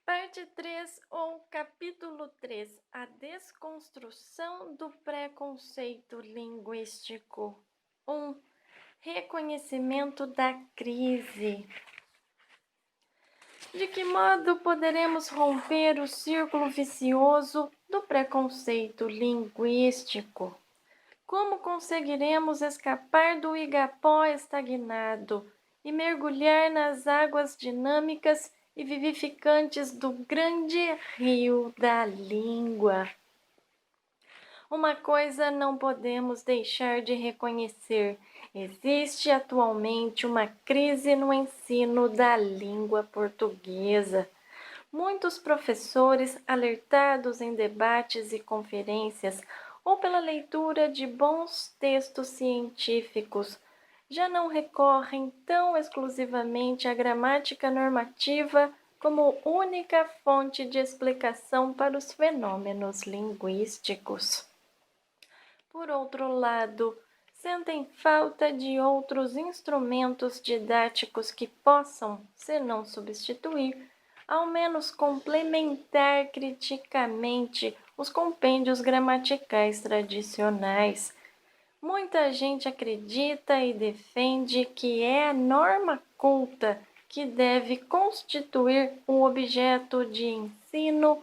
Parte 3 ou capítulo 3: A desconstrução do preconceito linguístico. 1. Reconhecimento da crise. De que modo poderemos romper o círculo vicioso do preconceito linguístico? Como conseguiremos escapar do igapó estagnado e mergulhar nas águas dinâmicas e vivificantes do grande rio da língua? Uma coisa não podemos deixar de reconhecer: existe atualmente uma crise no ensino da língua portuguesa. Muitos professores, alertados em debates e conferências ou pela leitura de bons textos científicos, já não recorrem tão exclusivamente à gramática normativa como única fonte de explicação para os fenômenos linguísticos. Por outro lado, sentem falta de outros instrumentos didáticos que possam, se não substituir, ao menos complementar criticamente os compêndios gramaticais tradicionais. Muita gente acredita e defende que é a norma culta que deve constituir o objeto de ensino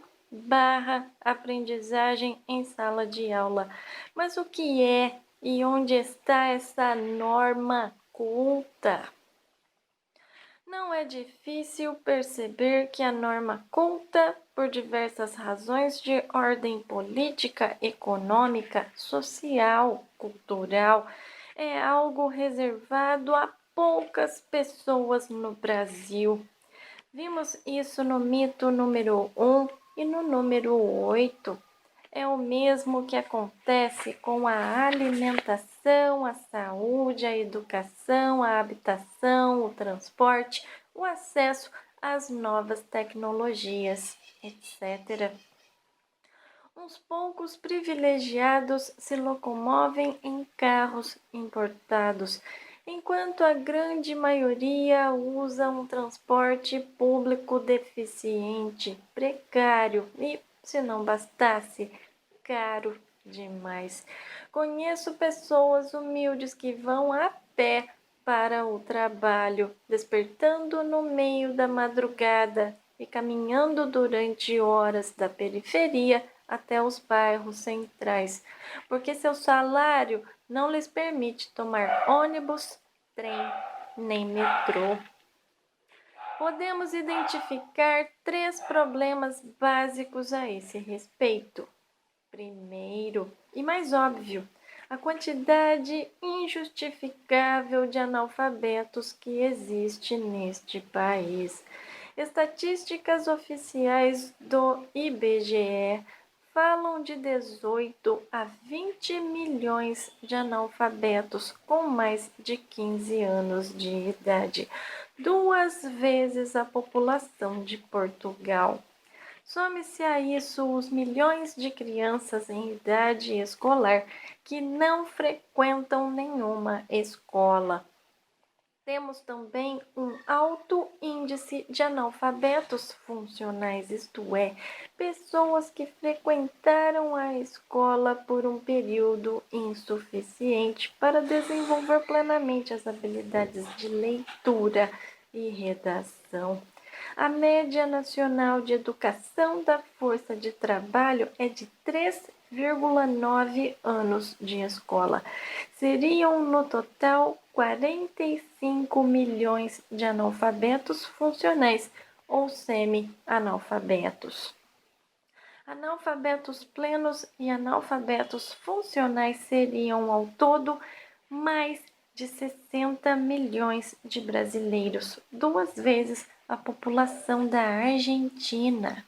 aprendizagem em sala de aula. Mas o que é e onde está essa norma culta? Não é difícil perceber que a norma culta, por diversas razões de ordem política, econômica, social, cultural, é algo reservado a poucas pessoas no Brasil. Vimos isso no mito número 1 e no número 8. É o mesmo que acontece com a alimentação, a saúde, a educação, a habitação, o transporte, o acesso às novas tecnologias, etc. Uns poucos privilegiados se locomovem em carros importados, enquanto a grande maioria usa um transporte público deficiente, precário e, se não bastasse, caro demais. Conheço pessoas humildes que vão a pé para o trabalho, despertando no meio da madrugada e caminhando durante horas da periferia até os bairros centrais, porque seu salário não lhes permite tomar ônibus, trem nem metrô. Podemos identificar 3 problemas básicos a esse respeito. Primeiro, e mais óbvio, a quantidade injustificável de analfabetos que existe neste país. Estatísticas oficiais do IBGE falam de 18 a 20 milhões de analfabetos com mais de 15 anos de idade, 2 vezes a população de Portugal. Some-se a isso os milhões de crianças em idade escolar que não frequentam nenhuma escola. Temos também um alto índice de analfabetos funcionais, isto é, pessoas que frequentaram a escola por um período insuficiente para desenvolver plenamente as habilidades de leitura e redação. A média nacional de educação da força de trabalho é de 3,9 anos de escola. Seriam, no total, 45 milhões de analfabetos funcionais ou semi-analfabetos. Analfabetos plenos e analfabetos funcionais seriam, ao todo, mais de 60 milhões de brasileiros, 2 vezes a população da Argentina.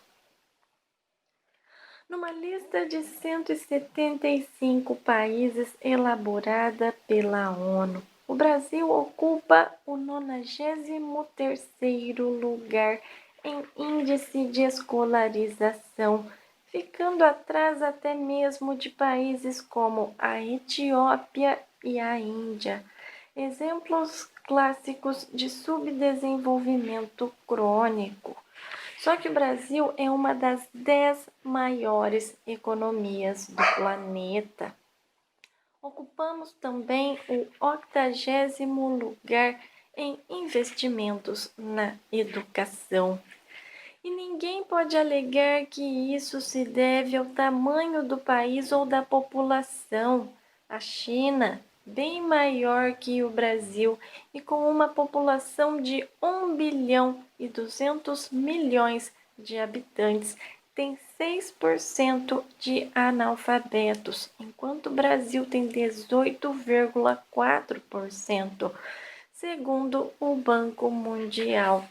Numa lista de 175 países elaborada pela ONU, o Brasil ocupa o 93º lugar em índice de escolarização, ficando atrás até mesmo de países como a Etiópia e a Índia, exemplos clássicos de subdesenvolvimento crônico. Só que o Brasil é uma das 10 maiores economias do planeta. Ocupamos também o 80º lugar em investimentos na educação. E ninguém pode alegar que isso se deve ao tamanho do país ou da população. A China, bem maior que o Brasil e com uma população de 1,2 bilhão de habitantes, tem 6% de analfabetos, enquanto o Brasil tem 18,4%, segundo o Banco Mundial.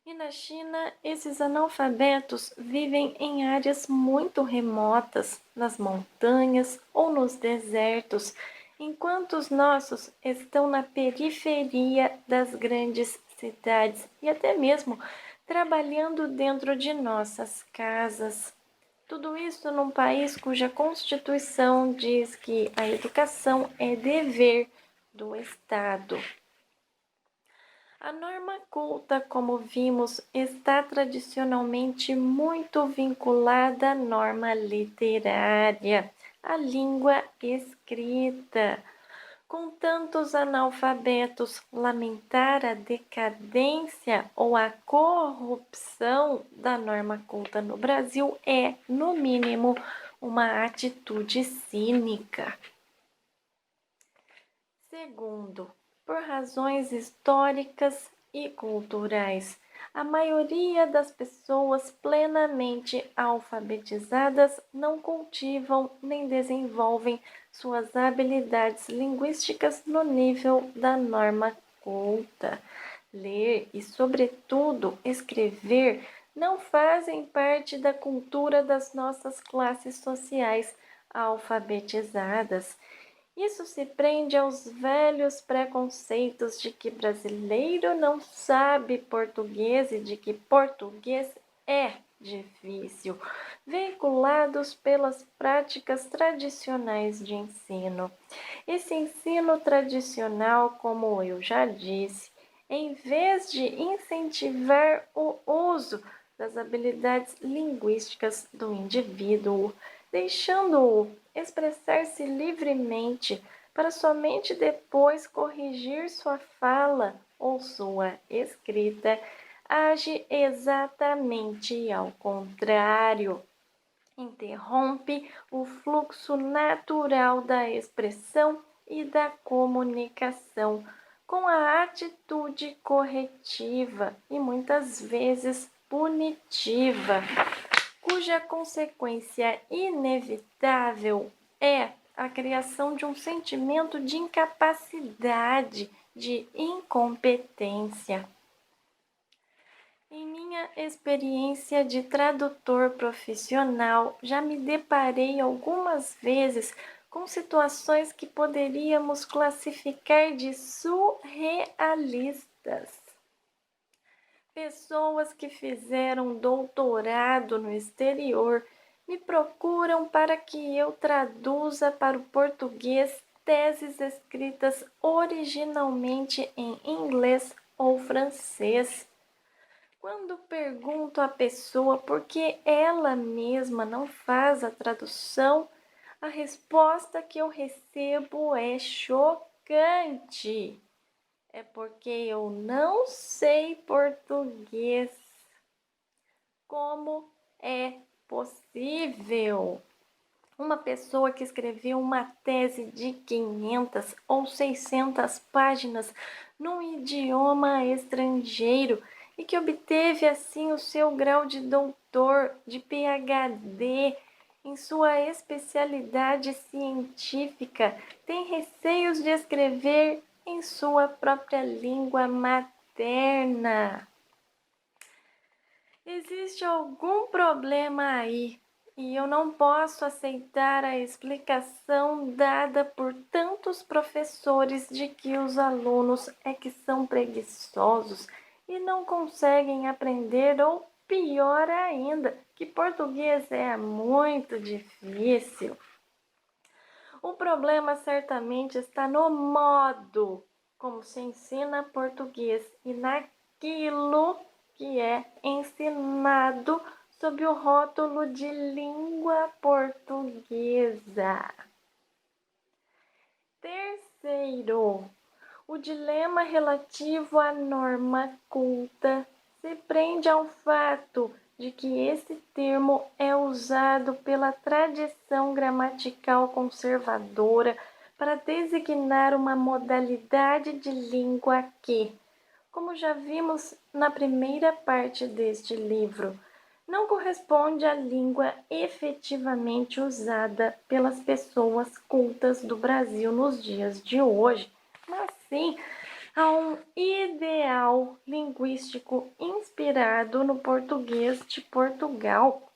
E na China, esses analfabetos vivem em áreas muito remotas, nas montanhas ou nos desertos, enquanto os nossos estão na periferia das grandes cidades e até mesmo trabalhando dentro de nossas casas. Tudo isso num país cuja Constituição diz que a educação é dever do Estado. A norma culta, como vimos, está tradicionalmente muito vinculada à norma literária, à língua escrita. Com tantos analfabetos, lamentar a decadência ou a corrupção da norma culta no Brasil é, no mínimo, uma atitude cínica. Segundo, por razões históricas e culturais, a maioria das pessoas plenamente alfabetizadas não cultivam nem desenvolvem suas habilidades linguísticas no nível da norma culta. Ler e, sobretudo, escrever não fazem parte da cultura das nossas classes sociais alfabetizadas. Isso se prende aos velhos preconceitos de que brasileiro não sabe português e de que português é difícil, veiculados pelas práticas tradicionais de ensino. Esse ensino tradicional, como eu já disse, em vez de incentivar o uso das habilidades linguísticas do indivíduo, deixando-o expressar-se livremente para somente depois corrigir sua fala ou sua escrita, age exatamente ao contrário. Interrompe o fluxo natural da expressão e da comunicação com a atitude corretiva e muitas vezes punitiva, cuja consequência inevitável é a criação de um sentimento de incapacidade, de incompetência. Em minha experiência de tradutor profissional, já me deparei algumas vezes com situações que poderíamos classificar de surrealistas. Pessoas que fizeram doutorado no exterior me procuram para que eu traduza para o português teses escritas originalmente em inglês ou francês. Quando pergunto à pessoa por que ela mesma não faz a tradução, a resposta que eu recebo é chocante. É porque eu não sei português. Como é possível uma pessoa que escreveu uma tese de 500 ou 600 páginas num idioma estrangeiro e que obteve assim o seu grau de doutor, de PhD em sua especialidade científica, tem receios de escrever em sua própria língua materna? Existe algum problema aí e eu não posso aceitar a explicação dada por tantos professores de que os alunos é que são preguiçosos e não conseguem aprender, ou pior ainda, que português é muito difícil. O problema certamente está no modo como se ensina português e naquilo que é ensinado sob o rótulo de língua portuguesa. Terceiro, o dilema relativo à norma culta se prende ao fato de que esse termo é usado pela tradição gramatical conservadora para designar uma modalidade de língua que, como já vimos na primeira parte deste livro, não corresponde à língua efetivamente usada pelas pessoas cultas do Brasil nos dias de hoje, mas sim a um ideal linguístico inspirado no português de Portugal,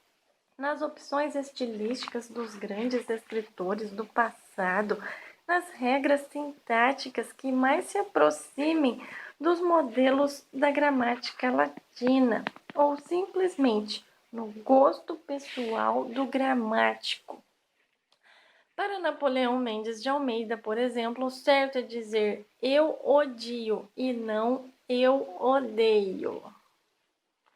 nas opções estilísticas dos grandes escritores do passado, nas regras sintáticas que mais se aproximem dos modelos da gramática latina, ou simplesmente no gosto pessoal do gramático. Para Napoleão Mendes de Almeida, por exemplo, o certo é dizer eu odio e não eu odeio.